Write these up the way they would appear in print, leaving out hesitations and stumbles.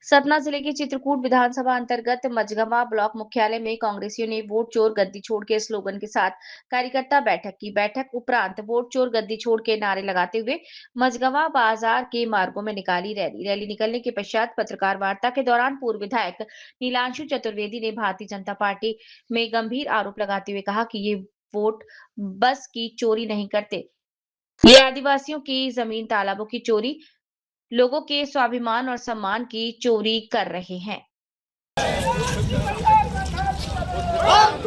सतना जिले के चित्रकूट विधानसभा अंतर्गत मझगवां ब्लॉक मुख्यालय में कांग्रेसियों ने वोट चोर गद्दी छोड़ के स्लोगन के साथ कार्यकर्ता बैठक की। बैठक उपरांत वोट चोर गद्दी छोड़ के नारे लगाते हुए मझगवां बाजार के मार्गों में निकाली रैली निकलने के पश्चात पत्रकार वार्ता के दौरान पूर्व विधायक नीलांशु चतुर्वेदी ने भारतीय जनता पार्टी में गंभीर आरोप लगाते हुए कहा कि ये वोट बस की चोरी नहीं करते, ये आदिवासियों की जमीन तालाबों की चोरी, लोगों के स्वाभिमान और सम्मान की चोरी कर रहे हैं। हम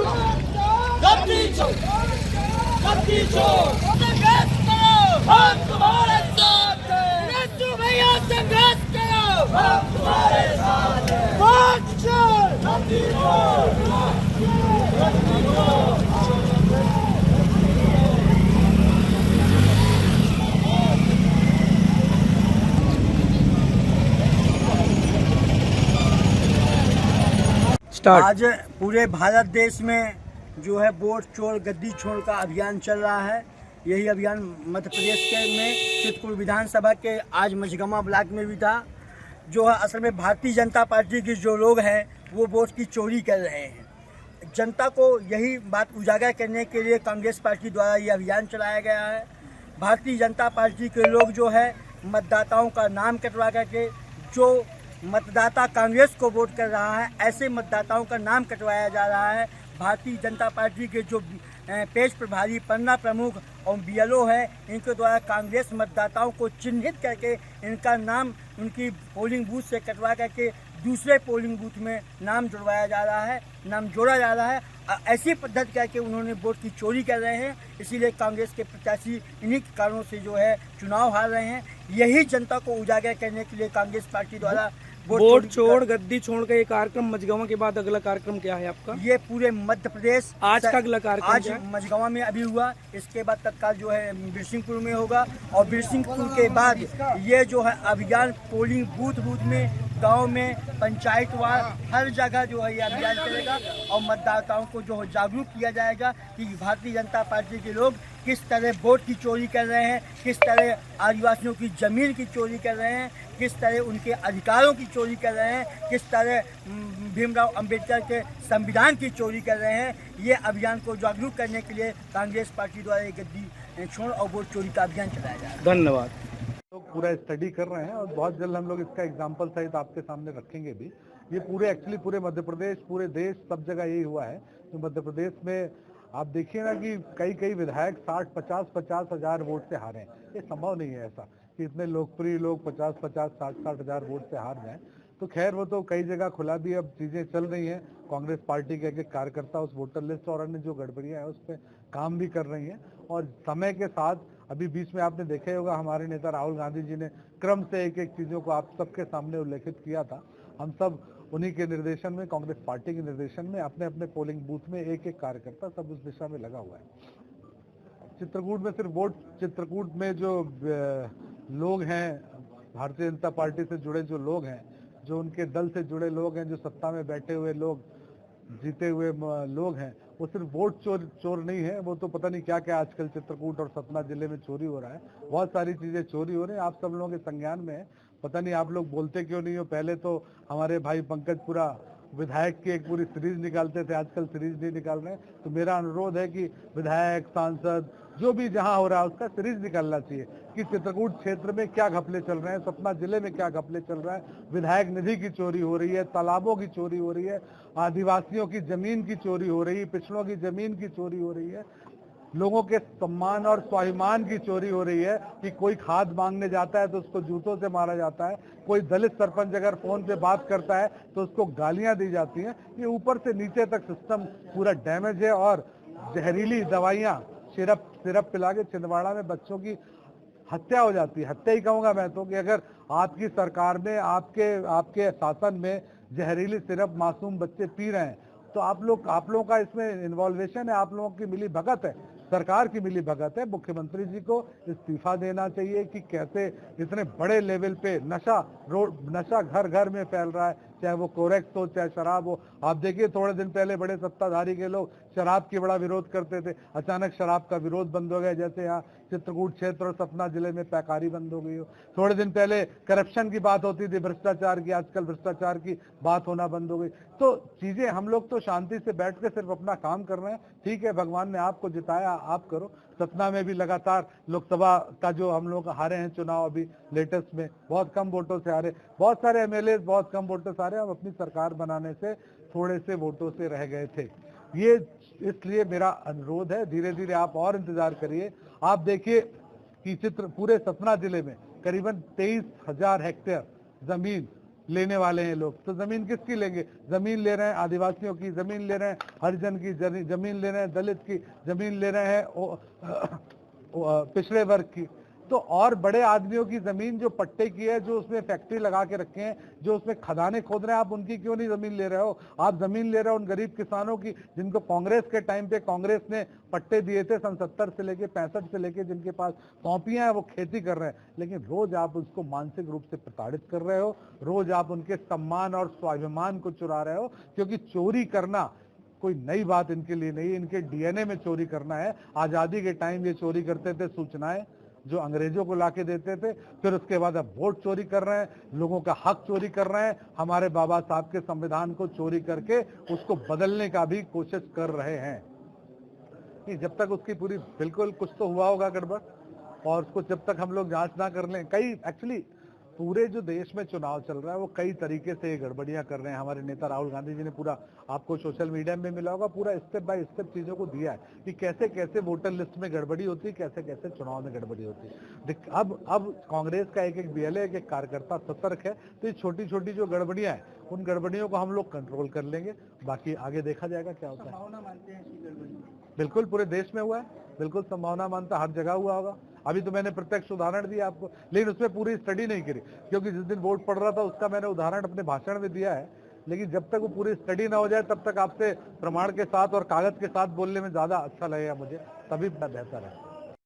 तुम्हारे साथ हैं। भैया संघर्ष करो, हम तुम्हारे साथ हैं। आज पूरे भारत देश में जो है वोट चोर गद्दी छोड़ का अभियान चल रहा है। यही अभियान मध्य प्रदेश के में चित्रकूट विधानसभा के आज मझगवां ब्लॉक में भी था। जो है असल में भारतीय जनता पार्टी के जो लोग हैं वो वोट की चोरी कर रहे हैं। जनता को यही बात उजागर करने के लिए कांग्रेस पार्टी द्वारा ये अभियान चलाया गया है। भारतीय जनता पार्टी के लोग जो है मतदाताओं का नाम कटवा करके, जो मतदाता कांग्रेस को वोट कर रहा है ऐसे मतदाताओं का नाम कटवाया जा रहा है। भारतीय जनता पार्टी के जो पेश प्रभारी, पन्ना प्रमुख और बीएलओ है, इनके द्वारा कांग्रेस मतदाताओं को चिन्हित करके इनका नाम उनकी पोलिंग बूथ से कटवा करके दूसरे पोलिंग बूथ में नाम जुड़वाया जा रहा है, नाम जोड़ा जा रहा है। ऐसी पद्धति करके उन्होंने वोट की चोरी कर रहे हैं। इसीलिए कांग्रेस के प्रत्याशी इन्हीं कारणों से जो है चुनाव हार रहे हैं। यही जनता को उजागर करने के लिए कांग्रेस पार्टी द्वारा वोट छोड़ गद्दी छोड़ का ये कार्यक्रम मझगवां के बाद अगला कार्यक्रम क्या है आपका? ये पूरे मध्य प्रदेश आज का अगला कार्यक्रम आज मझगवां में अभी हुआ, इसके बाद तत्काल जो है बिरसिंहपुर में होगा और बिरसिंहपुर के बाद ये जो है अभियान पोलिंग बूथ में, गांव में, पंचायत वार हर जगह जो है ये अभियान चलेगा और मतदाताओं को जो है जागरूक किया जाएगा कि भारतीय जनता पार्टी के लोग किस तरह वोट की चोरी कर रहे हैं, किस तरह आदिवासियों की जमीन की चोरी कर रहे हैं, किस तरह उनके अधिकारों की चोरी कर रहे हैं, किस तरह भीमराव अंबेडकर के संविधान की चोरी कर रहे हैं। ये अभियान को जागरूक करने के लिए कांग्रेस पार्टी द्वारा ये गद्दी छोड़ और वोट चोरी का अभियान चलाया जा रहा है। धन्यवाद। लोग पूरा स्टडी कर रहे हैं और बहुत जल्द हम लोग इसका एग्जाम्पल सहित आपके सामने रखेंगे भी। ये पूरे एक्चुअली पूरे मध्य प्रदेश, पूरे देश, सब जगह यही हुआ है। तो मध्य प्रदेश में आप देखिए ना कि कई विधायक 60-50 हजार वोट से हारे हैं। ये संभव नहीं है ऐसा कि इतने लोकप्रिय लोग 50-60 हजार वोट से हार जाएं। तो खैर वो तो कई जगह खुला भी अब चीजें चल रही हैं। कांग्रेस पार्टी के कार्यकर्ता उस वोटर लिस्ट और अन्य जो गड़बड़ियां हैं उस पर काम भी कर रही हैं और समय के साथ अभी बीच में आपने देखा होगा हमारे नेता राहुल गांधी जी ने क्रम से एक चीजों को आप सबके सामने उल्लेखित किया था। हम सब उन्हीं के निर्देशन में, कांग्रेस पार्टी के निर्देशन में अपने अपने पोलिंग बूथ में एक कार्यकर्ता सब उस दिशा में लगा हुआ है। चित्रकूट में सिर्फ वोट, चित्रकूट में जो लोग हैं भारतीय जनता पार्टी से जुड़े जो लोग हैं, जो उनके दल से जुड़े लोग हैं, जो सत्ता में बैठे हुए लोग, जीते हुए लोग हैं, वो सिर्फ वोट चोर नहीं है। वो तो पता नहीं क्या क्या आजकल चित्रकूट और सतना जिले में चोरी हो रहा है। बहुत सारी चीजें चोरी हो रही हैं, आप सब लोगों के संज्ञान में है। पता नहीं आप लोग बोलते क्यों नहीं हो। पहले तो हमारे भाई पंकज पूरा विधायक की एक पूरी सीरीज निकालते थे, आजकल सीरीज नहीं निकाल रहे हैं। तो मेरा अनुरोध है कि विधायक, सांसद जो भी जहां हो रहा है उसका सीरीज निकालना चाहिए कि चित्रकूट क्षेत्र में क्या घपले चल रहे हैं, सतना जिले में क्या घपले चल रहा है। विधायक निधि की चोरी हो रही है, तालाबों की चोरी हो रही है, आदिवासियों की जमीन की चोरी हो रही है, पिछड़ों की जमीन की चोरी हो रही है, लोगों के सम्मान और स्वाभिमान की चोरी हो रही है कि कोई खाद मांगने जाता है तो उसको जूतों से मारा जाता है, कोई दलित सरपंच अगर फोन पे बात करता है तो उसको गालियां दी जाती हैं। ये ऊपर से नीचे तक सिस्टम पूरा डैमेज है और जहरीली दवाइयां सिरप पिला के छिंदवाड़ा में बच्चों की हत्या हो जाती है। हत्या ही कहूंगा मैं तो कि अगर आपकी सरकार में, आपके शासन में जहरीली सिरप मासूम बच्चे पी रहे हैं तो आप लोगों का इसमें इन्वॉल्वेशन है, आप लोगों की मिली भगत है, सरकार की मिली भगत है। मुख्यमंत्री जी को इस्तीफा देना चाहिए कि कैसे इतने बड़े लेवल पे नशा घर घर में फैल रहा है, चाहे वो कोरेक्स हो, चाहे शराब हो। आप देखिए थोड़े दिन पहले बड़े सत्ताधारी के लोग शराब की बड़ा विरोध करते थे, अचानक शराब का विरोध बंद हो गया, जैसे यहाँ चित्रकूट क्षेत्र और सतना जिले में पैकारी बंद हो गई हो। थोड़े दिन पहले करप्शन की बात होती थी, भ्रष्टाचार की, आजकल भ्रष्टाचार की बात होना बंद हो गई। तो चीजें, हम लोग तो शांति से बैठ के सिर्फ अपना काम कर रहे हैं। ठीक है, भगवान ने आपको जिताया, आप करो। सतना में भी लगातार लोकसभा का जो हम लोग हारे हैं चुनाव, अभी लेटेस्ट में बहुत कम वोटों से हारे, बहुत सारे एमएलए बहुत कम वोटों से हारे, हम अपनी सरकार बनाने से थोड़े से वोटों से रह गए थे। ये इसलिए मेरा अनुरोध है, धीरे धीरे आप और इंतजार करिए। आप देखिए कि पूरे सतना जिले में करीबन 23,000 हेक्टेयर जमीन लेने वाले हैं लोग। तो जमीन किसकी लेंगे? जमीन ले रहे हैं आदिवासियों की, जमीन ले रहे हैं हरिजन की, जमीन ले रहे हैं दलित की, जमीन ले रहे हैं पिछड़े वर्ग की। तो और बड़े आदमियों की जमीन जो पट्टे की है, जो उसमें फैक्ट्री लगा के रखे हैं, जो उसमें खदानें खोद रहे हैं, आप उनकी क्यों नहीं जमीन ले रहे हो? आप जमीन ले रहे हो उन गरीब किसानों की, जिनको कांग्रेस के टाइम पे कांग्रेस ने पट्टे दिए थे, सन 70 से लेके 65 से लेके, जिनके पास कॉपियां हैं, वो खेती कर रहे हैं। लेकिन रोज आप उसको मानसिक रूप से प्रताड़ित कर रहे हो, रोज आप उनके सम्मान और स्वाभिमान को चुरा रहे हो, क्योंकि चोरी करना कोई नई बात इनके लिए नहीं, इनके डीएनए में चोरी करना है। आजादी के टाइम ये चोरी करते थे सूचनाएं जो अंग्रेजों को लाके देते थे, फिर उसके बाद अब वोट चोरी कर रहे हैं, लोगों का हक चोरी कर रहे हैं, हमारे बाबा साहब के संविधान को चोरी करके उसको बदलने का भी कोशिश कर रहे हैं। जब तक उसकी पूरी, बिल्कुल कुछ तो हुआ होगा गड़बड़, और उसको जब तक हम लोग जांच ना कर लें, कई एक्चुअली पूरे जो देश में चुनाव चल रहा है वो कई तरीके से गड़बड़ियां कर रहे हैं। हमारे नेता राहुल गांधी जी ने पूरा, आपको सोशल मीडिया में मिला होगा, पूरा स्टेप बाय स्टेप चीजों को दिया है कि कैसे कैसे वोटर लिस्ट में गड़बड़ी होती है, कैसे कैसे चुनाव में गड़बड़ी होती है। अब कांग्रेस का एक एक बीएलए, एक एक कार्यकर्ता सतर्क है, तो ये छोटी छोटी जो गड़बड़ियां हैं, उन गड़बड़ियों को हम लोग कंट्रोल कर लेंगे, बाकी आगे देखा जाएगा क्या होता है। संभावना मानते हैं ऐसी गड़बड़ी? बिल्कुल पूरे देश में हुआ है, बिल्कुल संभावना मानता, हर जगह हुआ होगा। अभी तो मैंने प्रत्यक्ष उदाहरण दिया आपको, लेकिन उसमें पूरी स्टडी नहीं करी, क्योंकि जिस दिन वोट पड़ रहा था उसका मैंने उदाहरण अपने भाषण में दिया है। लेकिन जब तक वो पूरी स्टडी ना हो जाए, तब तक आपसे प्रमाण के साथ और कागज के साथ बोलने में ज्यादा अच्छा लगेगा मुझे, तभी बेहतर है।